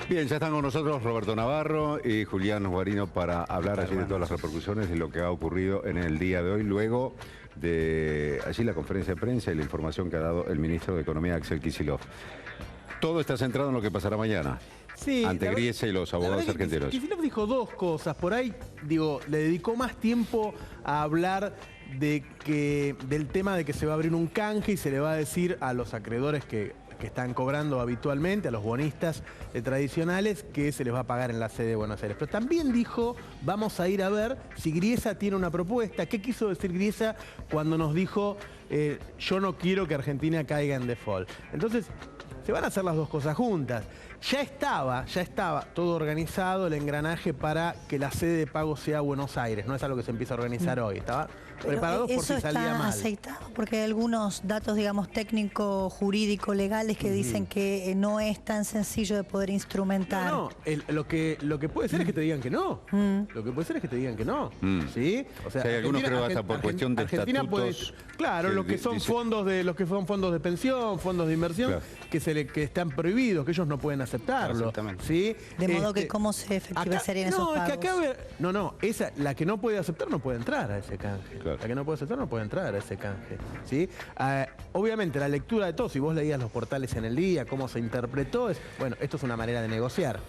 Bien, ya están con nosotros Roberto Navarro y Julián Guarino para hablar allí de todas las repercusiones de lo que ha ocurrido en el día de hoy, luego de allí la conferencia de prensa y la información que ha dado el ministro de Economía, Axel Kicillof. Todo está centrado en lo que pasará mañana. Sí, ante Griesa y los abogados argentinos. Kicillof dijo dos cosas. Por ahí, digo, le dedicó más tiempo a hablar del tema de que se va a abrir un canje y se le va a decir a los acreedores que están cobrando habitualmente, a los bonistas tradicionales, que se les va a pagar en la sede de Buenos Aires. Pero también dijo, vamos a ir a ver si Griesa tiene una propuesta. ¿Qué quiso decir Griesa cuando nos dijo, yo no quiero que Argentina caiga en default? Entonces, se van a hacer las dos cosas juntas. Ya estaba todo organizado, el engranaje para que la sede de pago sea Buenos Aires. No es algo que se empieza a organizar hoy. Estaba preparado por si salía mal. ¿Eso está aceitado? Porque hay algunos datos, digamos, técnicos, jurídicos, legales que dicen que no es tan sencillo de poder instrumentar. No, lo que puede ser es que te digan que no. Lo que puede ser es que te digan que no. ¿Sí? O sea, hay algunos creo hasta por cuestión de estatutos. Claro, los que son fondos de pensión, fondos de inversión, claro, que están prohibidos, que ellos no pueden aceptarlo. ¿Sí? De modo que cómo se efectivarían esos pagos. La que no puede aceptar no puede entrar a ese canje. Claro. La que no puede aceptar no puede entrar a ese canje. ¿Sí? Obviamente la lectura de todo, si vos leías los portales en el día, cómo se interpretó, bueno, esto es una manera de negociar.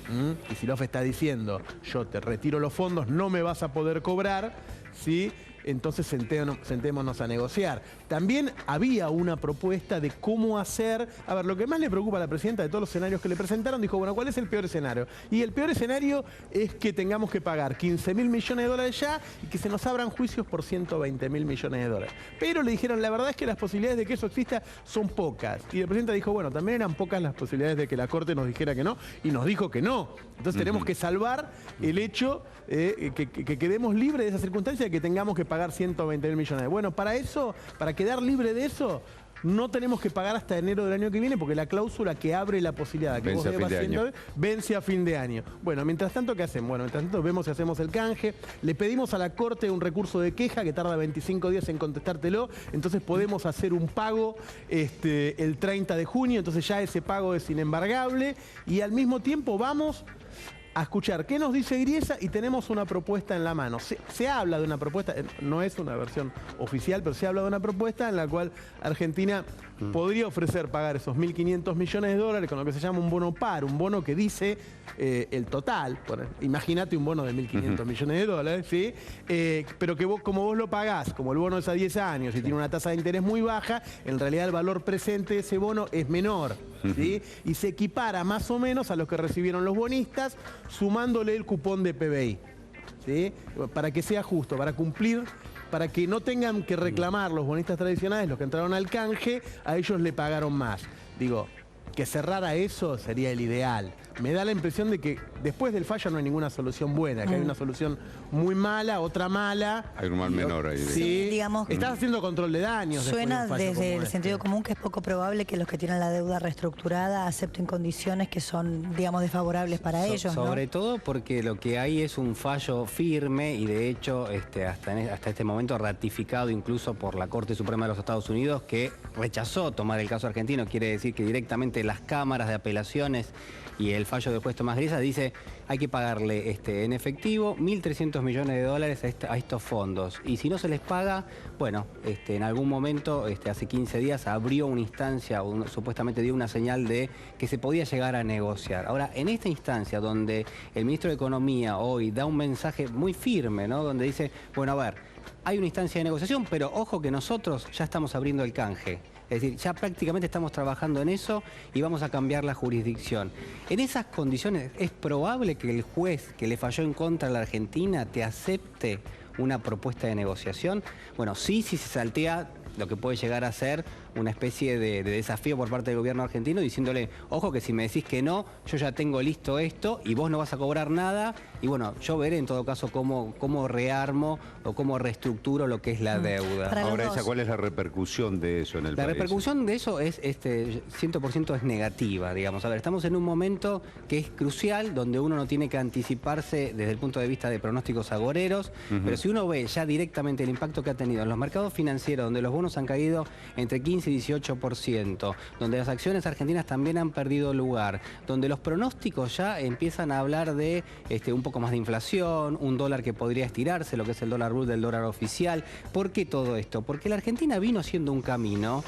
Y Kicillof está diciendo, yo te retiro los fondos, no me vas a poder cobrar, ¿sí? Entonces sentémonos a negociar. También había una propuesta de cómo hacer. A ver, lo que más le preocupa a la presidenta de todos los escenarios que le presentaron, dijo, bueno, ¿cuál es el peor escenario? Y el peor escenario es que tengamos que pagar 15.000 millones de dólares ya y que se nos abran juicios por 120.000 millones de dólares. Pero le dijeron, la verdad es que las posibilidades de que eso exista son pocas. Y la presidenta dijo, bueno, también eran pocas las posibilidades de que la Corte nos dijera que no, y nos dijo que no. Entonces tenemos que salvar el hecho que quedemos libres de esa circunstancia de que tengamos que pagar 120.000 millones. Bueno, para eso, para quedar libre de eso, no tenemos que pagar hasta enero del año que viene porque la cláusula que abre la posibilidad de que vos debas vence a fin de año. Bueno, mientras tanto, ¿qué hacemos? Bueno, mientras tanto vemos si hacemos el canje. Le pedimos a la Corte un recurso de queja que tarda 25 días en contestártelo. Entonces podemos hacer un pago el 30 de junio. Entonces ya ese pago es inembargable. Y al mismo tiempo vamos a escuchar qué nos dice Griesa y tenemos una propuesta en la mano. Se habla de una propuesta, no es una versión oficial, pero se habla de una propuesta en la cual Argentina podría ofrecer pagar esos 1.500 millones de dólares con lo que se llama un bono par, un bono que dice el total. Imagínate un bono de 1.500 millones de dólares, ¿sí? Pero que como vos lo pagás, como el bono es a 10 años y tiene una tasa de interés muy baja, en realidad el valor presente de ese bono es menor, ¿sí? Y se equipara más o menos a los que recibieron los bonistas, sumándole el cupón de PBI, ¿sí? Para que sea justo, para cumplir, para que no tengan que reclamar los bonistas tradicionales, los que entraron al canje, a ellos le pagaron más. Digo, que cerrara eso sería el ideal. Me da la impresión de que después del fallo no hay ninguna solución buena, que hay una solución muy mala, otra mala. Hay un mal menor ahí. Sí, digamos. Estás haciendo control de daños. Suena desde el sentido común que es poco probable que los que tienen la deuda reestructurada acepten condiciones que son, digamos, desfavorables para ellos, ¿no? Sobre todo porque lo que hay es un fallo firme y de hecho hasta este momento ratificado incluso por la Corte Suprema de los Estados Unidos, que rechazó tomar el caso argentino. Quiere decir que directamente las cámaras de apelaciones y el fallo del juez Tomás Griesa dice hay que pagarle en efectivo 1.300 millones de dólares a estos fondos. Y si no se les paga, bueno, en algún momento, hace 15 días, abrió una instancia, supuestamente dio una señal de que se podía llegar a negociar. Ahora, en esta instancia donde el ministro de Economía hoy da un mensaje muy firme, ¿no? Donde dice, bueno, a ver, hay una instancia de negociación, pero ojo que nosotros ya estamos abriendo el canje. Es decir, ya prácticamente estamos trabajando en eso y vamos a cambiar la jurisdicción. En esas condiciones, ¿es probable que el juez que le falló en contra a la Argentina te acepte una propuesta de negociación? Bueno, sí, si se saltea lo que puede llegar a ser una especie de desafío por parte del gobierno argentino diciéndole, ojo que si me decís que no, yo ya tengo listo esto y vos no vas a cobrar nada y bueno, yo veré en todo caso cómo rearmo o cómo reestructuro lo que es la deuda. Ahora, ¿cuál es la repercusión de eso en el país? La repercusión de eso es 100% es negativa, digamos. A ver, estamos en un momento que es crucial, donde uno no tiene que anticiparse desde el punto de vista de pronósticos agoreros, pero si uno ve ya directamente el impacto que ha tenido en los mercados financieros, donde los bonos han caído entre 15 15-18%, donde las acciones argentinas también han perdido lugar, donde los pronósticos ya empiezan a hablar de un poco más de inflación, un dólar que podría estirarse, lo que es el dólar blue del dólar oficial. ¿Por qué todo esto? Porque la Argentina vino haciendo un camino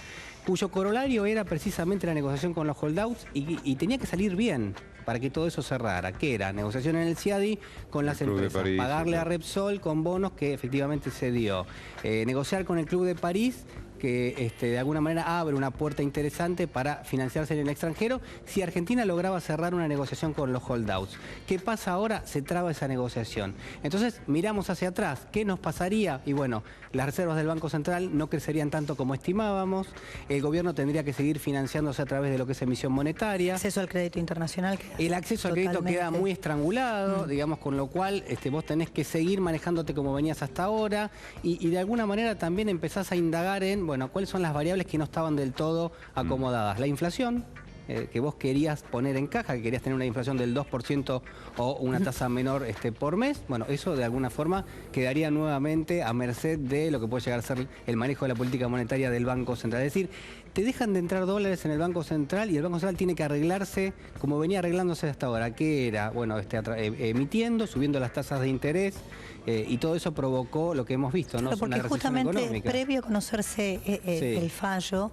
cuyo corolario era precisamente la negociación con los holdouts y tenía que salir bien para que todo eso cerrara, que era negociación en el CIADI con las empresas, pagarle a Repsol con bonos que efectivamente se dio, negociar con el Club de París, que de alguna manera abre una puerta interesante para financiarse en el extranjero si Argentina lograba cerrar una negociación con los holdouts. ¿Qué pasa ahora? Se traba esa negociación. Entonces miramos hacia atrás, ¿qué nos pasaría? Y bueno, las reservas del Banco Central no crecerían tanto como estimábamos, el gobierno tendría que seguir financiándose a través de lo que es emisión monetaria. Acceso al crédito internacional. El acceso al crédito queda muy estrangulado, digamos, con lo cual vos tenés que seguir manejándote como venías hasta ahora y de alguna manera también empezás a indagar en, bueno, cuáles son las variables que no estaban del todo acomodadas. La inflación, que vos querías poner en caja, que querías tener una inflación del 2% o una tasa menor por mes, bueno, eso de alguna forma quedaría nuevamente a merced de lo que puede llegar a ser el manejo de la política monetaria del Banco Central. Es decir, te dejan de entrar dólares en el Banco Central y el Banco Central tiene que arreglarse como venía arreglándose hasta ahora, que era, bueno, emitiendo, subiendo las tasas de interés, y todo eso provocó lo que hemos visto, ¿no? Claro, porque una recesión justamente económica. previo a conocerse el fallo,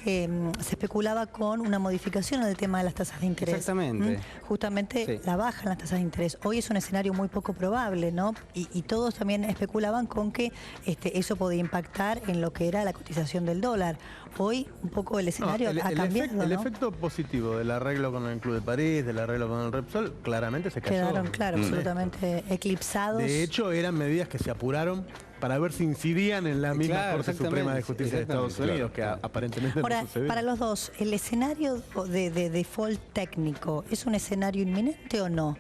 se especulaba con una modificación en el tema de las tasas de interés. Exactamente. Justamente la baja en las tasas de interés. Hoy es un escenario muy poco probable, ¿no? Y todos también especulaban con que eso podía impactar en lo que era la cotización del dólar. Hoy un poco el escenario ha cambiado, el ¿no? efecto positivo del arreglo con el Club de París, del arreglo con el Repsol, claramente se cayó. Quedaron, claro, absolutamente eclipsados. De hecho, eran medidas que se apuraron para ver si incidían en la misma Corte Suprema de Justicia de Estados Unidos, que aparentemente Ahora, no sucedió. para los dos, ¿el escenario de default técnico es un escenario inminente o no?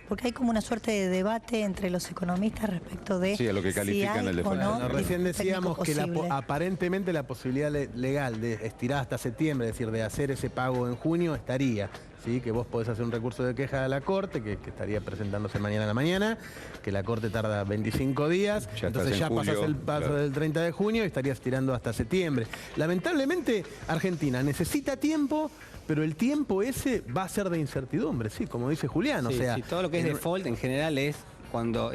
Porque hay como una suerte de debate entre los economistas respecto de a lo que califican si hay el default. o no Bueno, recién decíamos que posible. aparentemente la posibilidad legal de estirar hasta septiembre, es decir, de hacer ese pago en junio, estaría. ¿Sí? Que vos podés hacer un recurso de queja a la Corte, que estaría presentándose mañana a la mañana, que la Corte tarda 25 días, entonces ya pasás el paso del 30 de junio y estarías tirando hasta septiembre. Lamentablemente, Argentina necesita tiempo, pero el tiempo ese va a ser de incertidumbre, sí, como dice Julián. Sí, o sea, sí, todo lo que es default en general es cuando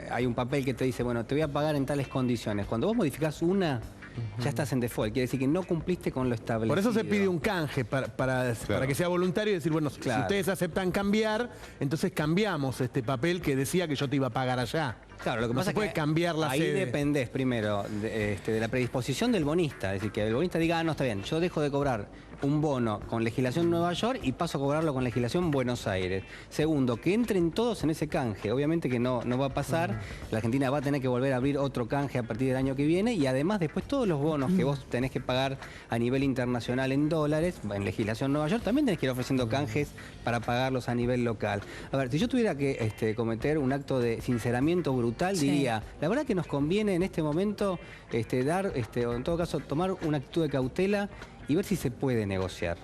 hay un papel que te dice, bueno, te voy a pagar en tales condiciones. Cuando vos modificás una, ya estás en default. Quiere decir que no cumpliste con lo establecido. Por eso se pide un canje para que sea voluntario y decir, bueno, si ustedes aceptan cambiar, entonces cambiamos este papel que decía que yo te iba a pagar allá. Claro, lo que pasa se puede es que cambiar la ahí sede. dependés primero de la predisposición del bonista. Es decir, que el bonista diga, no, está bien, yo dejo de cobrar un bono con legislación Nueva York y paso a cobrarlo con legislación Buenos Aires. Segundo, que entren todos en ese canje. Obviamente que no va a pasar. La Argentina va a tener que volver a abrir otro canje a partir del año que viene y además después todos los bonos que vos tenés que pagar a nivel internacional en dólares, en legislación Nueva York, también tenés que ir ofreciendo canjes para pagarlos a nivel local. A ver, si yo tuviera que cometer un acto de sinceramiento brutal, diría, la verdad que nos conviene en este momento dar, o en todo caso, tomar una actitud de cautela y ver si se puede negociar,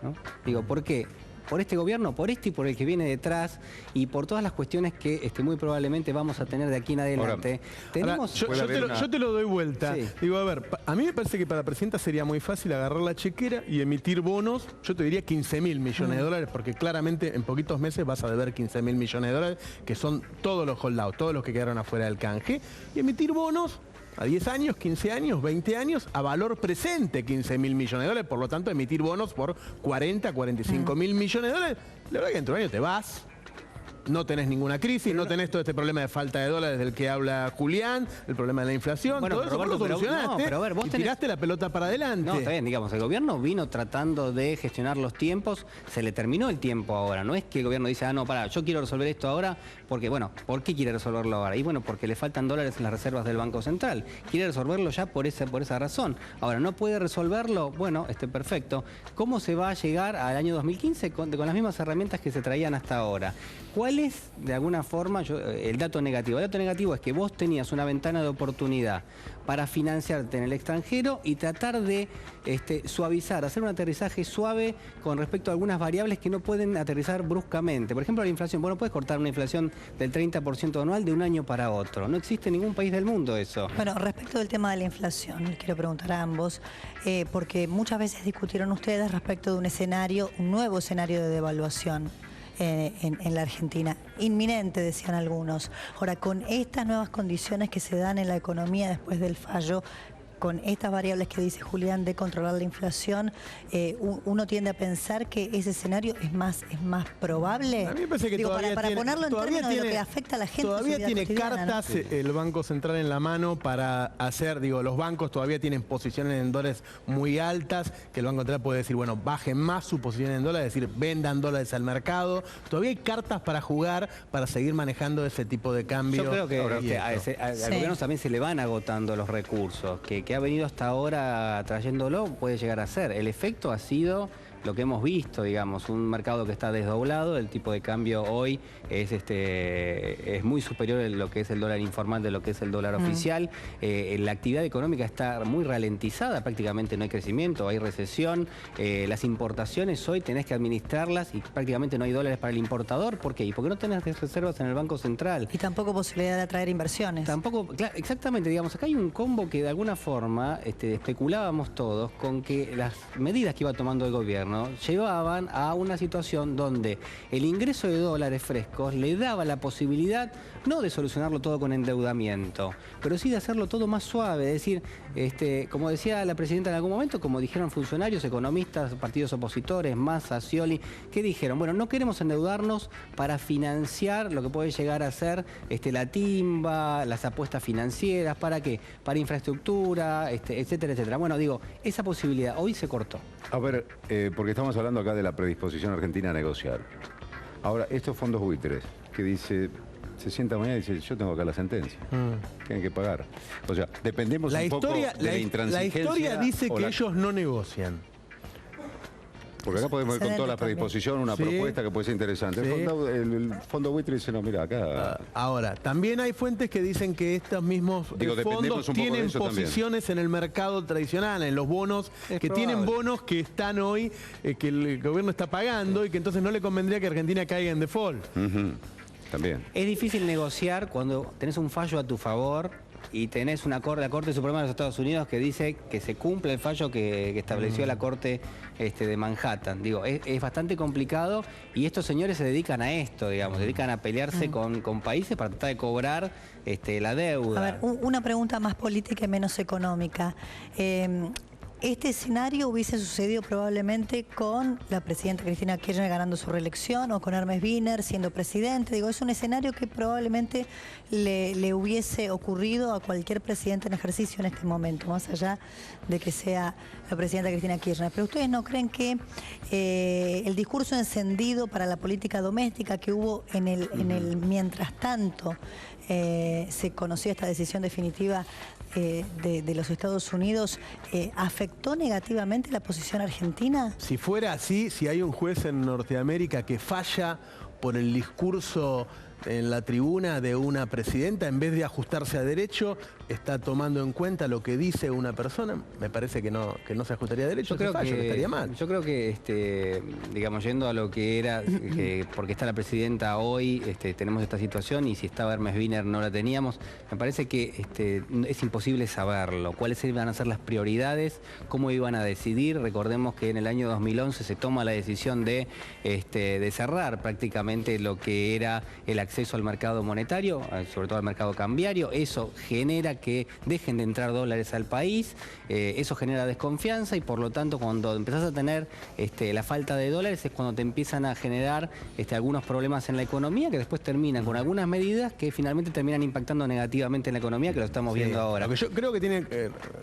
¿no? Digo, ¿por qué? Por este gobierno, por este y por el que viene detrás y por todas las cuestiones que muy probablemente vamos a tener de aquí en adelante. Yo te lo doy vuelta. Sí. Digo, a ver, a mí me parece que para la presidenta sería muy fácil agarrar la chequera y emitir bonos, yo te diría 15.000 millones de dólares, porque claramente en poquitos meses vas a deber 15.000 millones de dólares, que son todos los holdouts, todos los que quedaron afuera del canje, y emitir bonos a 10 años, 15 años, 20 años, a valor presente 15.000 millones de dólares, por lo tanto emitir bonos por 40, 45.000 millones de dólares. La verdad que dentro de un año te vas, no tenés ninguna crisis, no tenés todo este problema de falta de dólares del que habla Julián, el problema de la inflación, Bueno, todo eso Roberto, vos lo solucionaste pero a ver, vos y tenés... tiraste la pelota para adelante. No, está bien, digamos, el gobierno vino tratando de gestionar los tiempos, se le terminó el tiempo ahora, no es que el gobierno dice, ah, no, pará, yo quiero resolver esto ahora, porque, bueno, ¿por qué quiere resolverlo ahora? Y bueno, porque le faltan dólares en las reservas del Banco Central, quiere resolverlo ya por esa razón. Ahora, ¿no puede resolverlo? Bueno, perfecto. ¿Cómo se va a llegar al año 2015 con las mismas herramientas que se traían hasta ahora? ¿Cuál ¿Cuál es, de alguna forma, el dato negativo? El dato negativo es que vos tenías una ventana de oportunidad para financiarte en el extranjero y tratar de suavizar, hacer un aterrizaje suave con respecto a algunas variables que no pueden aterrizar bruscamente. Por ejemplo, la inflación. Vos no puedes cortar una inflación del 30% anual de un año para otro. No existe en ningún país del mundo eso. Bueno, respecto del tema de la inflación, les quiero preguntar a ambos, porque muchas veces discutieron ustedes respecto de un escenario, un nuevo escenario de devaluación en la Argentina. Inminente, decían algunos. Ahora, con estas nuevas condiciones que se dan en la economía después del fallo, con estas variables que dice Julián de controlar la inflación, uno tiende a pensar que ese escenario es más probable. A mí me parece que todavía para tiene, ponerlo en términos de lo que afecta a la gente. Todavía tiene cartas, ¿no? el Banco Central en la mano para hacer, los bancos todavía tienen posiciones en dólares muy altas, que el Banco Central puede decir, bueno, bajen más su posición en dólares, es decir, vendan dólares al mercado. Todavía hay cartas para jugar, para seguir manejando ese tipo de cambio. Yo creo que al gobierno también se le van agotando los recursos, que ha venido hasta ahora trayéndolo, puede llegar a ser. El efecto ha sido lo que hemos visto, digamos, un mercado que está desdoblado. El tipo de cambio hoy es muy superior a lo que es el dólar informal de lo que es el dólar oficial. La actividad económica está muy ralentizada, prácticamente no hay crecimiento, hay recesión. Las importaciones hoy tenés que administrarlas y prácticamente no hay dólares para el importador. ¿Por qué? Y porque no tenés reservas en el Banco Central. Y tampoco posibilidad de atraer inversiones. Tampoco, claro, exactamente, digamos, acá hay un combo que de alguna forma especulábamos todos con que las medidas que iba tomando el gobierno llevaban a una situación donde el ingreso de dólares frescos le daba la posibilidad no de solucionarlo todo con endeudamiento, pero sí de hacerlo todo más suave, es decir, como decía la presidenta en algún momento, como dijeron funcionarios, economistas, partidos opositores, Massa, Scioli, que dijeron, bueno, no queremos endeudarnos para financiar lo que puede llegar a ser la timba, las apuestas financieras, ¿para qué? Para infraestructura, etcétera, etcétera. Bueno, digo, esa posibilidad hoy se cortó. A ver, porque estamos hablando acá de la predisposición argentina a negociar. Ahora, estos fondos buitres, que dice, se sienta mañana y dice, yo tengo acá la sentencia, tienen que pagar. O sea, dependemos un poco de la intransigencia. La historia dice que ellos no negocian. Porque acá podemos ir con toda la predisposición, una propuesta que puede ser interesante. Sí. El fondo buitre dice, no, mira, acá... Ahora, también hay fuentes que dicen que estos mismos fondos tienen posiciones también en el mercado tradicional, en los bonos, tienen bonos que están hoy, que el gobierno está pagando y que entonces no le convendría que Argentina caiga en default. También. Es difícil negociar cuando tenés un fallo a tu favor y tenés la Corte Suprema de los Estados Unidos que dice que se cumple el fallo que estableció la Corte de Manhattan. Digo, es bastante complicado y estos señores se dedican a esto, digamos, se dedican a pelearse con países para tratar de cobrar la deuda. A ver, una pregunta más política y menos económica. Este escenario hubiese sucedido probablemente con la presidenta Cristina Kirchner ganando su reelección o con Hermes Wiener siendo presidente. Digo, es un escenario que probablemente le hubiese ocurrido a cualquier presidente en ejercicio en este momento, más allá de que sea la presidenta Cristina Kirchner. Pero ¿ustedes no creen que el discurso encendido para la política doméstica que hubo en el mientras tanto se conocía esta decisión definitiva de los Estados Unidos, afectó negativamente la posición argentina? Si fuera así, si hay un juez en Norteamérica que falla por el discurso en la tribuna de una presidenta, en vez de ajustarse a derecho, está tomando en cuenta lo que dice una persona, me parece que no se ajustaría a derecho, que estaría mal. Yo creo que, digamos, yendo a lo que era, porque está la presidenta hoy, tenemos esta situación, y si estaba Hermes Wiener no la teníamos, me parece que es imposible saberlo, cuáles iban a ser las prioridades, cómo iban a decidir. Recordemos que en el año 2011 se toma la decisión de cerrar prácticamente lo que era el acceso al mercado monetario, sobre todo al mercado cambiario. Eso genera que dejen de entrar dólares al país, eso genera desconfianza y por lo tanto cuando empezás a tener la falta de dólares es cuando te empiezan a generar algunos problemas en la economía que después terminan con algunas medidas que finalmente terminan impactando negativamente en la economía, que lo estamos viendo ahora. Lo que yo creo que tiene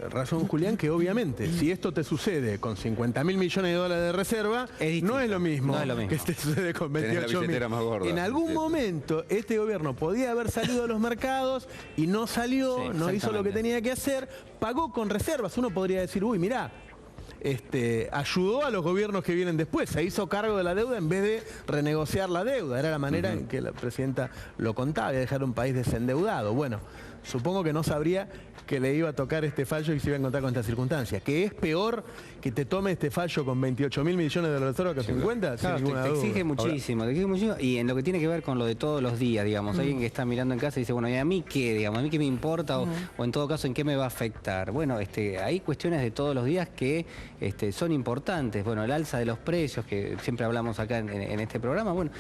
razón Julián, que obviamente si esto te sucede con 50.000 millones de dólares de reserva, no es lo mismo, que te sucede con 28.000. En algún momento este gobierno podía haber salido a los mercados y no salió, no hizo lo que tenía que hacer, pagó con reservas. Uno podría decir, uy, mirá, ayudó a los gobiernos que vienen después. Se hizo cargo de la deuda en vez de renegociar la deuda. Era la manera en que la presidenta lo contaba, de dejar un país desendeudado. Bueno, supongo que no sabría que le iba a tocar este fallo y se iba a encontrar con esta circunstancia. Que es peor que te tome este fallo con 28.000 millones de dólares que 50, claro, sin ninguna te duda. exige muchísimo, te exige muchísimo. Y en lo que tiene que ver con lo de todos los días, digamos, alguien que está mirando en casa y dice, bueno, ¿y a mí qué? Digamos, ¿a mí qué me importa? O en todo caso, ¿en qué me va a afectar? Bueno, hay cuestiones de todos los días que son importantes. Bueno, el alza de los precios, que siempre hablamos acá en este programa. Bueno,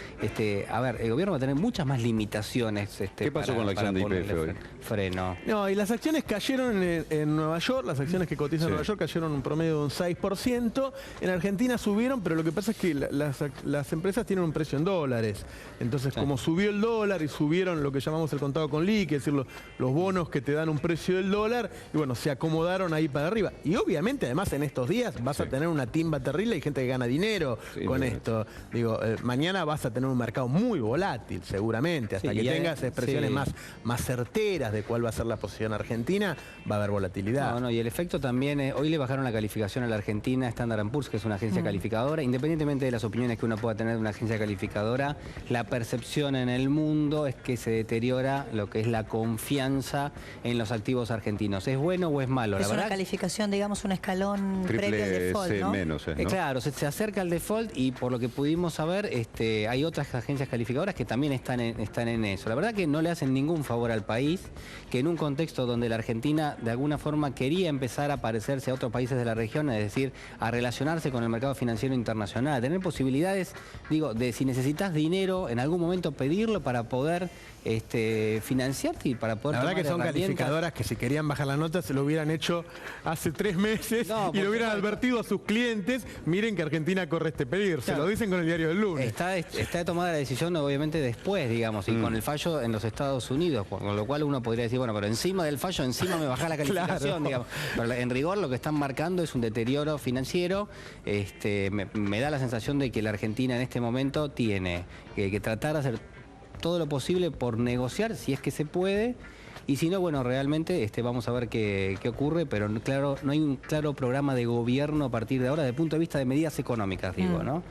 a ver, el gobierno va a tener muchas más limitaciones. ¿Qué pasó con la acción de YPF hoy? Freno. No, y las acciones cayeron en Nueva York, las acciones que cotizan en Nueva York cayeron un promedio de un 6%. En Argentina subieron, pero lo que pasa es que las empresas tienen un precio en dólares. Entonces, como subió el dólar y subieron lo que llamamos el contado con liqui, es decir, los bonos que te dan un precio del dólar, y bueno, se acomodaron ahí para arriba. Y obviamente, además, en estos días vas a tener una timba terrible y gente que gana dinero con esto. Digo, mañana vas a tener un mercado muy volátil, seguramente. Hasta que tengas expresiones más certeras de cuál va a ser la posición argentina, va a haber volatilidad. No, y el efecto también es, hoy le bajaron la calificación a la Argentina, Standard & Poor's, que es una agencia calificadora. Independientemente de las opiniones que uno pueda tener de una agencia calificadora, la percepción en el mundo es que se deteriora lo que es la confianza en los activos argentinos. ¿Es bueno o es malo? Es una calificación, digamos, un escalón previo al default, ¿no? menos, ¿no? Claro, se acerca al default y por lo que pudimos saber, hay otras agencias calificadoras que también están en eso. La verdad que no le hacen ningún favor al país, que en un contexto donde la Argentina de alguna forma quería empezar a parecerse a otros países de la región, es decir, a relacionarse con el mercado financiero internacional, a tener posibilidades, digo, de si necesitas dinero, en algún momento pedirlo para poder financiarte y para poder... La verdad que son calificadoras que si querían bajar la nota se lo hubieran hecho hace 3 meses y lo hubieran advertido a sus clientes, miren que Argentina corre este peligro, se lo dicen con el diario del lunes. Está tomada la decisión obviamente después, digamos, y con el fallo en los Estados Unidos, con lo cual uno podría decir, bueno, pero encima del fallo, encima me baja la calificación, digamos. Pero en rigor lo que están marcando es un deterioro financiero. Me da la sensación de que la Argentina en este momento tiene que tratar de hacer todo lo posible por negociar, si es que se puede, y si no, bueno, realmente vamos a ver qué ocurre, pero claro, no hay un claro programa de gobierno a partir de ahora, desde el punto de vista de medidas económicas, digo, ¿no?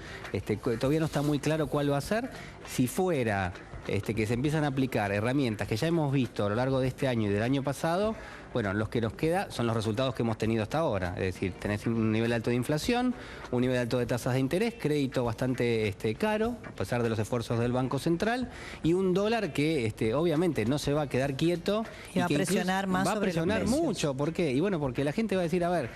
Todavía no está muy claro cuál va a ser. Si fuera que se empiezan a aplicar herramientas que ya hemos visto a lo largo de este año y del año pasado, bueno, los que nos queda son los resultados que hemos tenido hasta ahora. Es decir, tenés un nivel alto de inflación, un nivel alto de tasas de interés, crédito bastante caro, a pesar de los esfuerzos del Banco Central, y un dólar que obviamente no se va a quedar quieto. Y va a presionar más sobre los precios. Va a presionar mucho. ¿Por qué? Y bueno, porque la gente va a decir, a ver,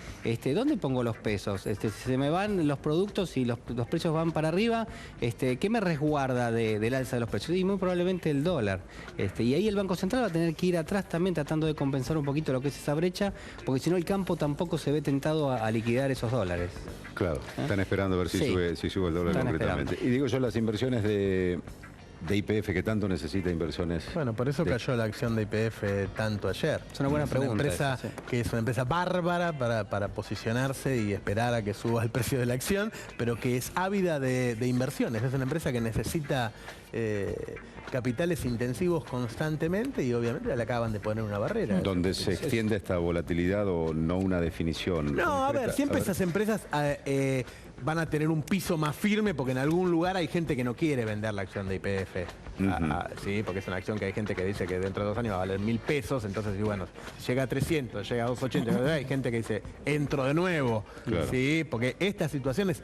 ¿dónde pongo los pesos? Si se me van los productos y los precios van para arriba, ¿qué me resguarda del alza de los precios? Y muy probablemente el dólar. Y ahí el Banco Central va a tener que ir atrás también tratando de compensar un poquito lo que es esa brecha, porque si no el campo tampoco se ve tentado a liquidar esos dólares. Claro, están esperando a ver si sube el dólar concretamente. Y digo yo, las inversiones de YPF, que tanto necesita inversiones. Bueno, por eso cayó la acción de YPF tanto ayer. Es una buena pregunta. Una empresa que es una empresa bárbara para posicionarse y esperar a que suba el precio de la acción, pero que es ávida de inversiones. Es una empresa que necesita capitales intensivos constantemente y obviamente le acaban de poner una barrera. Donde se extiende esta volatilidad o no una definición. No, a ver, siempre esas empresas van a tener un piso más firme porque en algún lugar hay gente que no quiere vender la acción de YPF. Sí, porque es una acción que hay gente que dice que dentro de 2 años va a valer 1.000 pesos, entonces, y bueno, si llega a 300, llega a 280, hay gente que dice, entro de nuevo. Claro. Sí, porque estas situaciones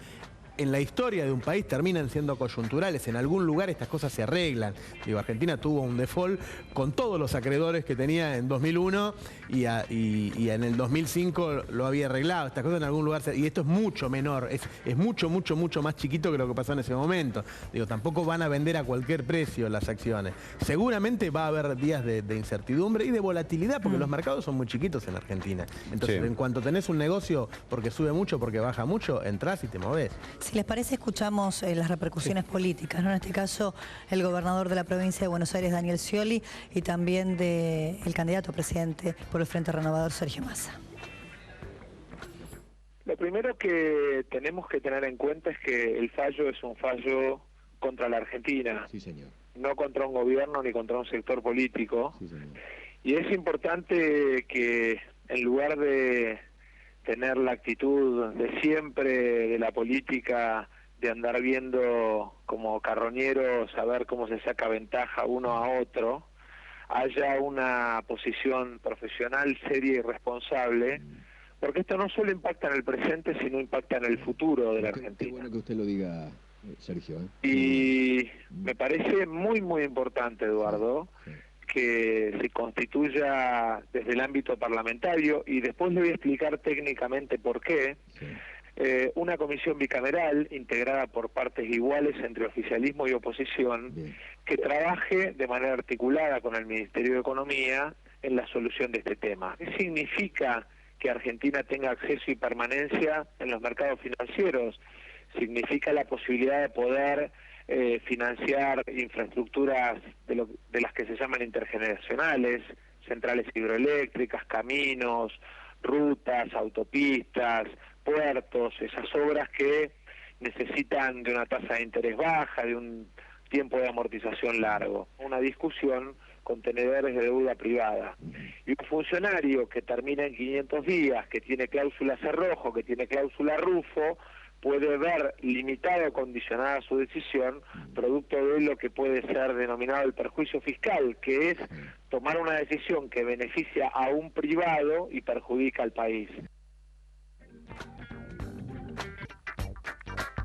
en la historia de un país terminan siendo coyunturales. En algún lugar estas cosas se arreglan. Digo, Argentina tuvo un default con todos los acreedores que tenía en 2001 y en el 2005 lo había arreglado. Estas cosas en algún lugar y esto es mucho menor, es mucho más chiquito que lo que pasó en ese momento. Digo, tampoco van a vender a cualquier precio las acciones. Seguramente va a haber días de incertidumbre y de volatilidad porque los mercados son muy chiquitos en Argentina. Entonces, en cuanto tenés un negocio porque sube mucho, porque baja mucho, entrás y te movés. Si les parece, escuchamos las repercusiones políticas, ¿no? En este caso, el gobernador de la provincia de Buenos Aires, Daniel Scioli, y también del candidato a presidente por el Frente Renovador, Sergio Massa. Lo primero que tenemos que tener en cuenta es que el fallo es un fallo contra la Argentina, sí, señor. No contra un gobierno ni contra un sector político. Sí, señor. Y es importante que en lugar de tener la actitud de siempre de la política, de andar viendo como carroñeros, a ver cómo se saca ventaja uno a otro, haya una posición profesional, seria y responsable, porque esto no solo impacta en el presente, sino impacta en el futuro de la Argentina. Qué bueno que usted lo diga, Sergio. Y me parece muy, muy importante, Eduardo, que se constituya desde el ámbito parlamentario, y después le voy a explicar técnicamente por qué, una comisión bicameral integrada por partes iguales entre oficialismo y oposición, que trabaje de manera articulada con el Ministerio de Economía en la solución de este tema. ¿Qué significa que Argentina tenga acceso y permanencia en los mercados financieros? Significa la posibilidad de poder financiar infraestructuras de las que se llaman intergeneracionales, centrales hidroeléctricas, caminos, rutas, autopistas, puertos, esas obras que necesitan de una tasa de interés baja, de un tiempo de amortización largo. Una discusión con tenedores de deuda privada. Y un funcionario que termina en 500 días, que tiene cláusula cerrojo, que tiene cláusula rufo, puede ver limitada o condicionada su decisión producto de lo que puede ser denominado el perjuicio fiscal, que es tomar una decisión que beneficia a un privado y perjudica al país.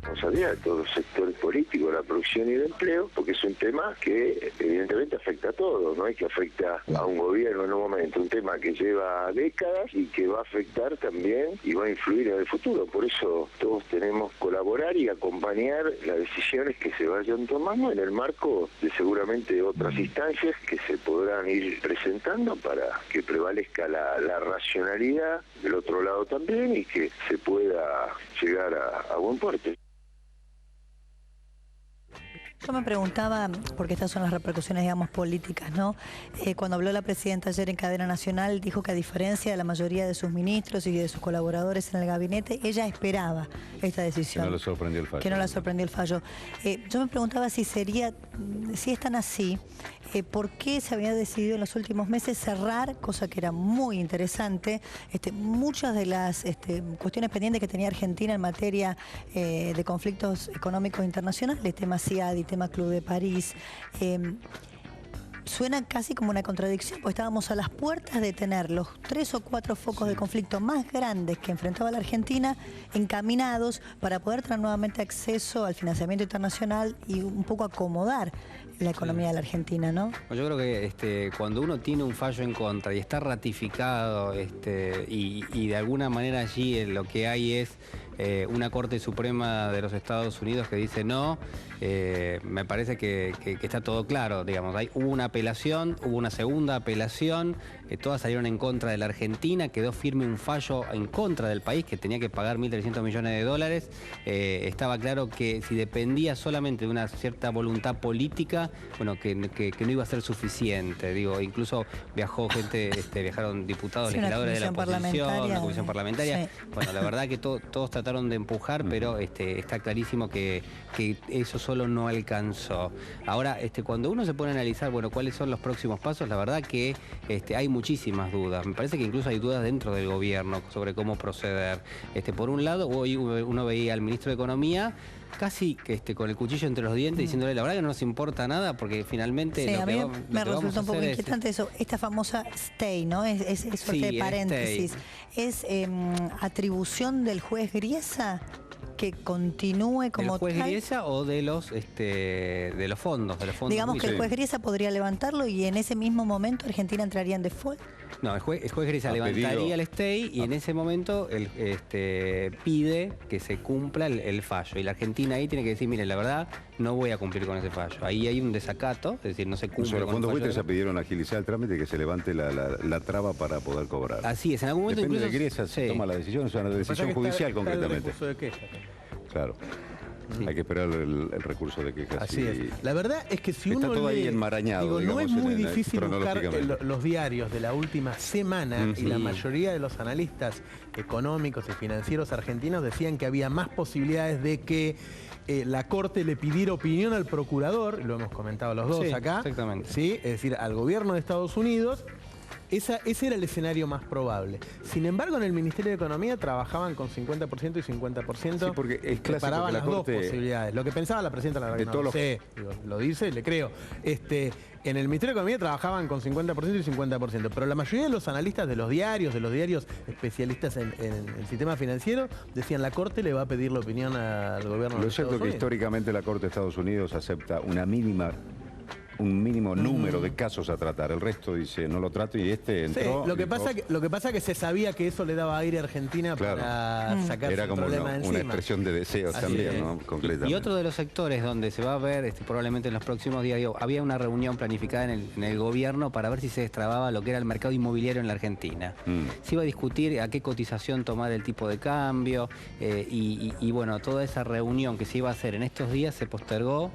Responsabilidad de todos los sectores políticos, la producción y el empleo, porque es un tema que evidentemente afecta a todos, no es que afecta a un gobierno en un momento, un tema que lleva décadas y que va a afectar también y va a influir en el futuro. Por eso todos tenemos que colaborar y acompañar las decisiones que se vayan tomando en el marco de seguramente otras instancias que se podrán ir presentando para que prevalezca la racionalidad del otro lado también y que se pueda llegar a buen puerto. Yo me preguntaba, porque estas son las repercusiones, digamos, políticas, ¿no? Cuando habló la presidenta ayer en cadena nacional, dijo que a diferencia de la mayoría de sus ministros y de sus colaboradores en el gabinete, ella esperaba esta decisión. Que no le sorprendió el fallo. Que no la sorprendió el fallo. Yo me preguntaba si es tan así, ¿por qué se había decidido en los últimos meses cerrar, cosa que era muy interesante, muchas de las cuestiones pendientes que tenía Argentina en materia de conflictos económicos internacionales, tema CIADI, tema Club de París? Suena casi como una contradicción, porque estábamos a las puertas de tener los 3 o 4 focos de conflicto más grandes que enfrentaba la Argentina encaminados para poder tener nuevamente acceso al financiamiento internacional y un poco acomodar la economía de la Argentina, ¿no? Yo creo que cuando uno tiene un fallo en contra y está ratificado y de alguna manera allí lo que hay es una Corte Suprema de los Estados Unidos que dice no, me parece que está todo claro, digamos. Hubo una apelación, hubo una segunda apelación, todas salieron en contra de la Argentina, quedó firme un fallo en contra del país que tenía que pagar 1.300 millones de dólares. Estaba claro que si dependía solamente de una cierta voluntad política, bueno, que no iba a ser suficiente. Digo, incluso viajó gente, viajaron diputados, legisladores de la oposición, una comisión parlamentaria. Sí. Bueno, la verdad que todos trataron de empujar, pero está clarísimo que eso solo no alcanzó. Ahora, cuando uno se pone a analizar, bueno, cuáles son los próximos pasos, la verdad que hay muchísimas dudas. Me parece que incluso hay dudas dentro del gobierno sobre cómo proceder. Por un lado, hoy uno veía al ministro de Economía casi con el cuchillo entre los dientes, diciéndole la verdad que no nos importa nada, porque finalmente sí, a mí me resulta un poco inquietante eso, esta famosa stay, ¿no? Es eso de paréntesis. ¿Es atribución del juez Griesa que continúe como tal? ¿Del juez Griesa o de los fondos? Digamos que el juez Griesa podría levantarlo y en ese mismo momento Argentina entraría en default. No, el juez Griesa levantaría el stay y en ese momento pide que se cumpla el fallo. Y la Argentina ahí tiene que decir, mire, la verdad, no voy a cumplir con ese fallo. Ahí hay un desacato, es decir, no se cumple con el fallo. Los fondos buitres ya pidieron agilizar el trámite y que se levante la traba para poder cobrar. Así es, en algún momento depende incluso... de Griesa se toma la decisión, es una decisión judicial concretamente. Claro. Sí. Hay que esperar el recurso de quejas. Así es. La verdad es que si está uno todo ahí enmarañado. No es muy difícil buscar los diarios de la última semana y la mayoría de los analistas económicos y financieros argentinos decían que había más posibilidades de que la Corte le pidiera opinión al procurador, lo hemos comentado los dos acá. Exactamente. ¿Sí? Es decir, al gobierno de Estados Unidos, Ese era el escenario más probable. Sin embargo, en el Ministerio de Economía trabajaban con 50% y 50%. Sí, porque es clásico separaban que la las dos Corte... posibilidades. Lo que pensaba la presidenta, la verdad, no lo sé. Digo, lo dice y le creo. En el Ministerio de Economía trabajaban con 50% y 50%, pero la mayoría de los analistas de los diarios especialistas en el sistema financiero, decían la Corte le va a pedir la opinión al gobierno de Lo Estados cierto es que Unidos. históricamente la Corte de Estados Unidos acepta un mínimo número de casos a tratar. El resto dice, no lo trato, y entró... Sí, lo que pasa es que se sabía que eso le daba aire a Argentina para sacar Era el como problema de una encima. expresión de deseos también, ¿no? Concretamente. Y otro de los sectores donde se va a ver probablemente en los próximos días, había una reunión planificada en el gobierno para ver si se destrababa lo que era el mercado inmobiliario en la Argentina. Se iba a discutir a qué cotización tomar el tipo de cambio y bueno, toda esa reunión que se iba a hacer en estos días se postergó,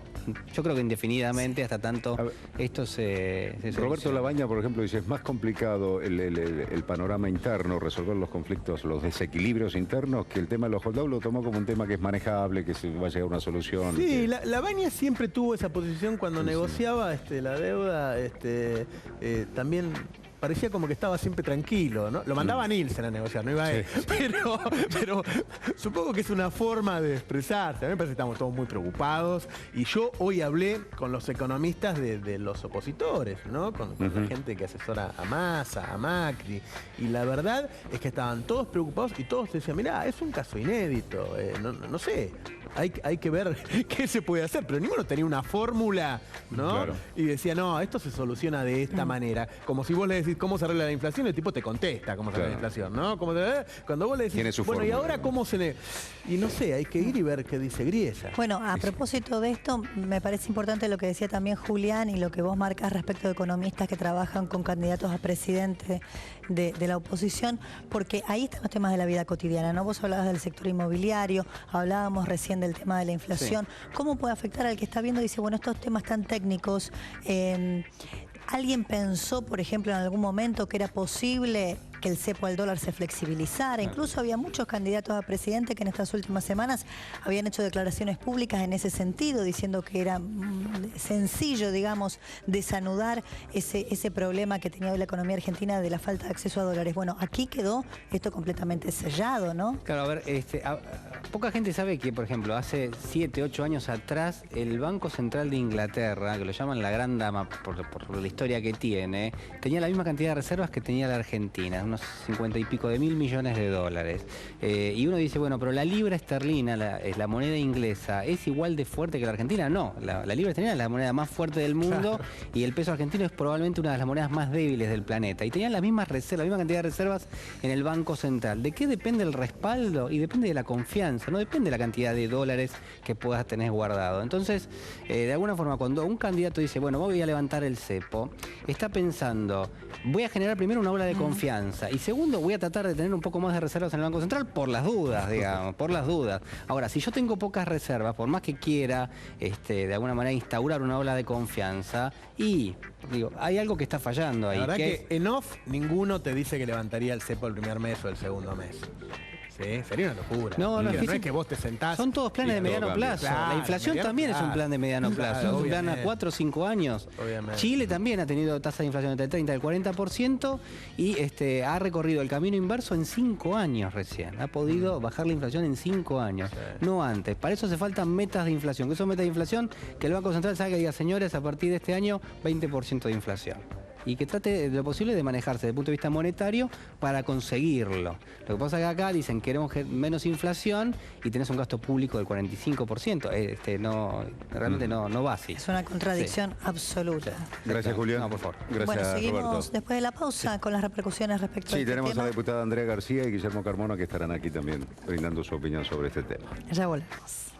yo creo que indefinidamente, hasta tanto esto se Roberto Labaña, por ejemplo, dice, es más complicado el panorama interno, resolver los conflictos, los desequilibrios internos, que el tema de los holdouts lo tomó como un tema que es manejable, que se va a llegar a una solución. Sí, Labaña siempre tuvo esa posición cuando negociaba la deuda, también... Parecía como que estaba siempre tranquilo, ¿no? Lo mandaba a Nielsen a negociar, no iba a él. Pero supongo que es una forma de expresarse. A mí me parece que estamos todos muy preocupados. Y yo hoy hablé con los economistas de los opositores, ¿no? Con la gente que asesora a Massa, a Macri. Y la verdad es que estaban todos preocupados y todos decían, mirá, es un caso inédito, no sé. Hay que ver qué se puede hacer, pero ninguno tenía una fórmula, ¿no? Claro. Y decía, no, esto se soluciona de esta manera. Como si vos le decís cómo se arregla la inflación, el tipo te contesta cómo se arregla la inflación, ¿no? Cuando vos le Tiene decís, su bueno, ¿y fórmula, ahora cómo se le...? Y no sé, hay que ir y ver qué dice Griesa. Bueno, a propósito de esto, me parece importante lo que decía también Julián y lo que vos marcás respecto de economistas que trabajan con candidatos a presidente de la oposición, porque ahí están los temas de la vida cotidiana, ¿no? Vos hablabas del sector inmobiliario, hablábamos recién del tema de la inflación. ¿Cómo puede afectar al que está viendo y dice, bueno, estos temas tan técnicos, ¿alguien pensó, por ejemplo, en algún momento que era posible que el cepo al dólar se flexibilizara? Incluso había muchos candidatos a presidente que en estas últimas semanas habían hecho declaraciones públicas en ese sentido, diciendo que era sencillo, digamos, desanudar ese problema que tenía hoy la economía argentina de la falta de acceso a dólares. Bueno, aquí quedó esto completamente sellado, ¿no? Claro, a ver, poca gente sabe que, por ejemplo, hace 7, 8 años atrás, el Banco Central de Inglaterra, que lo llaman la Gran Dama por la historia que tiene, tenía la misma cantidad de reservas que tenía la Argentina, unos 50 y pico de mil millones de dólares. Y uno dice, bueno, pero la libra esterlina, la moneda inglesa, ¿es igual de fuerte que la Argentina? No, la libra esterlina es la moneda más fuerte del mundo y el peso argentino es probablemente una de las monedas más débiles del planeta. Y tenían las mismas reservas, la misma cantidad de reservas en el Banco Central. ¿De qué depende el respaldo? Y depende de la confianza, no depende de la cantidad de dólares que puedas tener guardado. Entonces, de alguna forma, cuando un candidato dice, bueno, voy a levantar el cepo, está pensando, voy a generar primero una ola de confianza y segundo, voy a tratar de tener un poco más de reservas en el Banco Central por las dudas, digamos, por las dudas. Ahora, si yo tengo pocas reservas, por más que quiera de alguna manera instaurar una ola de confianza, y digo, hay algo que está fallando ahí. La verdad que en off ninguno te dice que levantaría el cepo el primer mes o el segundo mes. Sí, sería una locura. No, es que vos te sentás. Son todos planes de mediano plazo. Claro, la inflación también es un plan de mediano plazo. Es un plan a 4 o 5 años. Obviamente. Chile también ha tenido tasa de inflación entre el 30 y el 40% y ha recorrido el camino inverso en 5 años recién. Ha podido bajar la inflación en 5 años, no antes. Para eso hace falta metas de inflación. ¿Qué son metas de inflación? Que el Banco Central salga y diga, señores, a partir de este año, 20% de inflación. Y que trate de lo posible de manejarse desde el punto de vista monetario para conseguirlo. Lo que pasa es que acá dicen queremos menos inflación y tenés un gasto público del 45%. Realmente no va así. Es una contradicción absoluta. Gracias, Julián. No, por favor. Gracias, Bueno, seguimos Roberto. después de la pausa con las repercusiones respecto a Sí, este tenemos tema. a la diputada Andrea García y Guillermo Carmona que estarán aquí también brindando su opinión sobre este tema. Ya volvemos.